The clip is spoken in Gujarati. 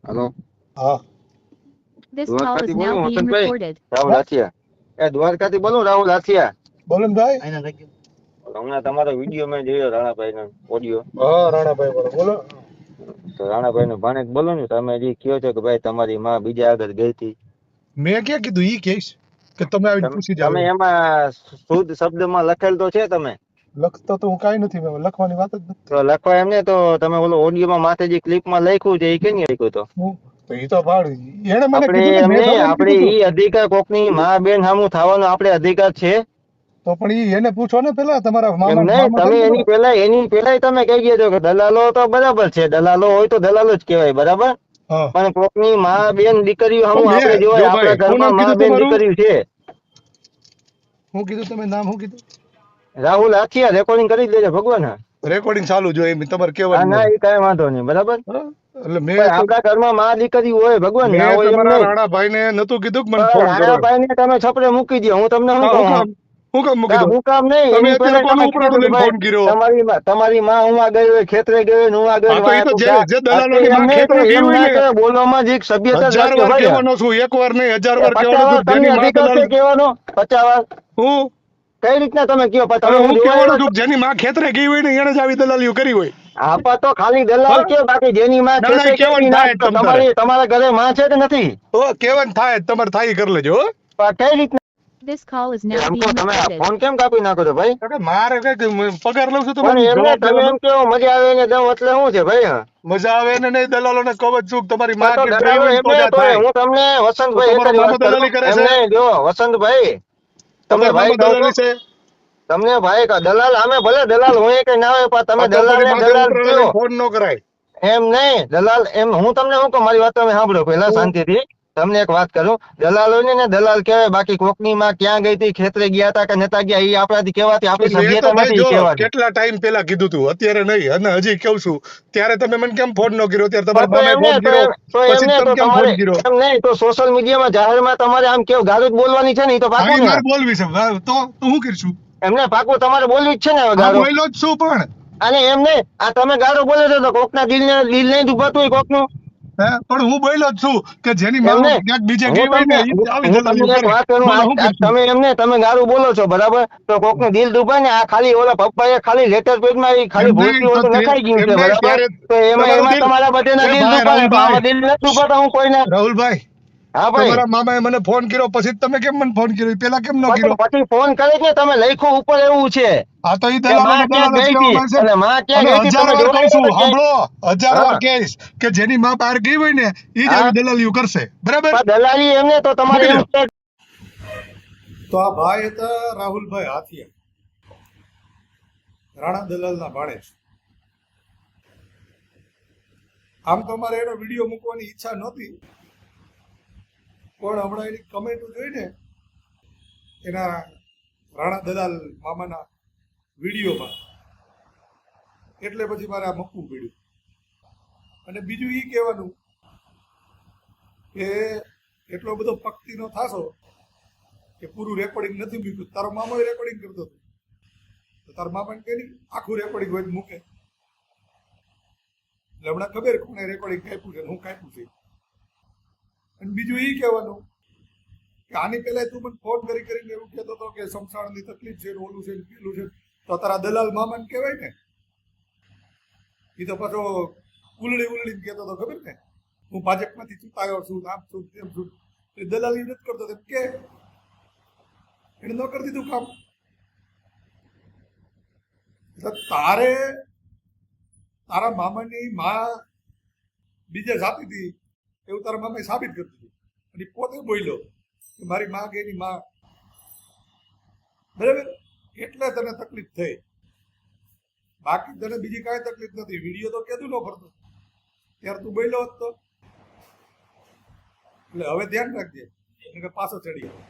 હલો, હા This call is દ્વારકાથી બોલું now being Vasantbhai. recorded. Rahul Athiya. દ્વારકાથી બોલું રાહુલ આથિયા. બોલો ને ભાઈ. હમણાં તમારો વિડીયો મેં જોયો રાણાભાઈ નો ઓડિયો. હા રાણાભાઈ બોલો બોલો. તો રાણાભાઈ નો ભાણેજ બોલો ને તમે જે કહો છો કે ભાઈ તમારી માં બીજા આગળ ગઈ હતી. મેં ક્યાં કીધું ઈ કહીશ કે તમે આવીને પૂછી જાવ તમે એમ. એમાં શુદ્ધ શબ્દમાં લખેલ તો છે તમે. લખતો તો હું કાંઈ નથી, મેં લખવાની વાત જ નથી. તો લખવા એમને તો તમે ઓલો ઓડિયોમાં માથે જે ક્લિપમાં લખ્યું છે એ કેની લખ્યું તો. તો ઈ તો ભાડ એને મને આપણે કીધું ને, મેં એમને થોડું આપણે કીધું ઈ અધિકાર કોકની માં બેન સામું થવાનો આપણે અધિકાર છે. તો પણ ઈ એને પૂછો ને પેલા તમારા એમ મામા નહીં, મામા તમે થાય ને એની પેલા તમે કહી ગયા કે દલાલો તો બરાબર છે, દલાલો હોય તો દલાલો જ કહેવાય, બરાબર. હા પણ કોકની માં બેન દીકરીઓ તો હમું આપણે મેં જોવાય, જો આપણા ભાઈ શું ઘરમાં નામ માં કીધું બેન તમારું? દીકરીઓ છે. શું કીધું તમે નામ? શું કીધું? રાહુલ આથિયા. રેકોર્ડિંગ કરી જ લેજો ભગવાન. રેકોર્ડિંગ ચાલુ જો એમ તમારે હા કહેવાનું ના, નથી. એ કાંઈ વાંધો નહીં, બરાબર. હા? એટલે પણ આપણા ઘરમાં માં દીકરી હોય ભગવાન, ના મેં હોય એમ તમારા નહીં. રાણાભાઈ ને નતું કીધું કે મને પણ ફોન કરો એમ. રાણાભાઈ ને તમે છપડે મૂકી દો, હું તમને શું કા હું કહું. કામ મૂકી દો? હું કામ નહીં, તમે એની અત્યારે પહેલા કોનું તમે ઉપરાણું કીધું કે લઈને ભાઈ ફોન કર્યો? તમારી માં ઉમાં ગઈ હોય, ખેતરે ગઈ હોય, નુવા ગઈ હા તો હોય, ઈ તો તું જે જા. જે દલાલોની એમ માં નહીં, તો ખેતરે ગઈ એમ હોય ના ને, કહેવાય, બોલવામાં જ એક સભ્યતા 1000 રાખજો વાર ભાઈ. કહેવાનો છું, એક વાર નહીં 1000 વાર 50 કહેવાનું વાર છું. તમને જેની માં અધિકાર દલાલ છે કહેવાનો. 50 વાર હું કઈ રીતના તમે કયો? પણ અરે તમે હું હું જોવા કહેવાનો આવ્યા છું છો. કે જેની માં ખેતરે ગઈ હોય ને એને જ આવી દલાલીઓ કરી હોય. આપા તો ખાલી દલાલ હા કે બાકી જેની માં ના ના ખેતરે ઈ કેવાનું કેવી ના, થાય જ તમ તારે. તમારા ઘરે માં છે કે નથી? કેવાનું થાય જ, તમારે થાય ઈ કરી લેજો. હો પણ કઈ રીતના This call is now એમ કહો, being તમે recorded. ફોન કેમ કાપી નાખો છો ભાઈ? તો કે મારે કઈ પગાર લઉં છું પણ તમારે એમને જવાબ તમે દેવાનો. એમ કેવો મજા આવે ને દઉં એટલે શું છે ભાઈ? મજા આવે ને નહીં, દલાલોને કહું જ છું કે તમારી પણ માં તો કે ગઈ દલાલો હોય ને તો એમને જ આ તો થાય. હું તમને તો વસંતભાઈ એક તમારો જ મામો વાત દલાલી કરું કરે છે? એમને. જો વસંતભાઈ, તમને તમારા ભાઈ મામા કહું દલાલી છું, છે? તમને ભાઈ કહો, દલાલ અમે ભલે દલાલ હોય કે ના હોય, પણ તમે આ તો દલાલ પછી ને માથે દલાલ ઉપરાણા કયો. લઈને ફોન ન કરાય. એમ નહીં, દલાલ એમ હું તમને શું કહું, મારી વાત તમે સાંભળો પહેલા શાંતિથી. તમને એક વાત કરું, દલાલ હોય ને દલાલ કહેવાય, બાકી કોકની માં ક્યાં ગઈ હતી, ખેતરે ગયા હતા કે નતા ગયા, એ આપણાથી કહેવાતી આપણી મેં તો સભ્યતા ભાઈ નથી જો કહેવાની. કેટલા ટાઈમ પેલા કીધું તું, અત્યારે નહીં અને હજી કહું છું. ત્યારે તમે મને કેમ ફોન ન કર્યો? ત્યારે તમારા તો મામાએ એમને ફોન તો કર્યો, તો પછી એમને તમે તો કેમ તમારે ફોન કર્યો? એમ નહીં, તો સોશિયલ મીડિયામાં જાહેરમાં તમારે આમ કેવું ગાળું જ બોલવાની છે ને, એ તો પાકું આવી ને. મારે બોલવી છે તો હું કરશું? એમને પાકું તમારે બોલવી જ છે ને હવે હા ગાળો. બોલ્યો જ છું પણ અને એમ નહીં, આ તમે ગાળો બોલો છો તો કોકના દિલ નહીં દુભાતું હોય કોકનું. પણ હું બોલ્યો જ છું કે જેની એમ માં નહીં, ક્યાંક બીજે ગઈ હું હોય ને તમને ઈ આવી હું દલાલીઓ તમને એક કરે. વાત કરું, બોલો હું કરશું? તમે એમને તમે ગાળું બોલો છો બરાબર, તો કોકનું દિલ દુભાય ને. આ ખાલી ઓલા પપ્પાએ ખાલી લેટર પેડમાં ઈ ખાલી એમને ભૂલથી તો હોય તો નખાઈ ગયું છે એમને બરાબર. ત્યારે તો એમાં તમારું એમાં દિલ તમારા બધાના દિલ ભાઈ દુભાય, તો આમાં દિલ નથી દુભાતા હું કોઈને. રાહુલભાઈ હા ભાઈ, તમારા મામાએ મને ફોન કર્યો, પછી તમે કેમ મને ફોન કર્યો? પેલા કેમ ન કર્યો? પછી ફોન કરે કે તમે લખ્યું ઉપર એવું છે આ તો ઈ કે દલાલો ને માં ક્યાં દલાલો જ ગઈ હતી, કહેવામાં છે. અને માં ક્યાં અને ગઈ હતી 1000 તમે વાર જોવા કહું છું, આવ્યા ક્યાંય? સાંભળો, 1000 વાર હા કહીશ કે જેની માં બહાર ગઈ હોય ને ઈ જ હા, આવી દલાલીઓ કરશે. બરાબર? પણ દલાલી એમને તો તમારે મૂકી એમ દો. તો આ ભાઈ હતા રાહુલભાઈ હાથિયા, રાણા દલાલના ભાણેજ. આમ તો મારે એનો વિડીયો મૂકવાની ઈચ્છા નહોતી, પણ હમણાં એની કમેન્ટો જોઈને એના રાણા દલાલ મામાના વિડીયોમાં, એટલે પછી મારે આ મૂકવું પડ્યું. અને બીજું એ કહેવાનું કે એટલો બધો પક્તિનો થાશો કે પૂરું રેકોર્ડિંગ નથી મૂક્યું. તારો મામો રેકોર્ડિંગ કરતો હતો, તો તારા મામાને કહે નહીં આખું રેકોર્ડિંગ હોય મૂકે. એટલે હમણાં ખબર કોને રેકોર્ડિંગ કાપ્યું છે, હું કાપ્યું છે. અને બીજું એ કહેવાનું કે આની પહેલા તું મને ફોન કરીને એવું કહેતો હતો કે સમસાણની તકલીફ છે, ઓલું છે, પેલું છે, તો તારા દલાલ મામાને કહેવાય ને. એ તો પાછો ઉલળીને કહેતો હતો, ખબર ને, હું ભાજપમાંથી ચૂંટાયો છું, આમ છું, તેમ છું. એ દલાલી નથી કરતો, તેમ કે એને ન કરી દીધું કામ. એટલે તારે તારા મામાની માં બીજે જાતી હતી એવું તારા મામાએ સાબિત કરી દીધું. અને પોતે બોલ્યો કે મારી માં કે એની માં, બરાબર, એટલે તને તકલીફ થઈ. બાકી તને બીજી કાંઈ તકલીફ નથી. વિડીયો તો કેદું ન ફરતો ત્યારે તું બોલ્યો હોત તો. એટલે હવે ધ્યાન રાખજે, પાછો ચડી ગયો.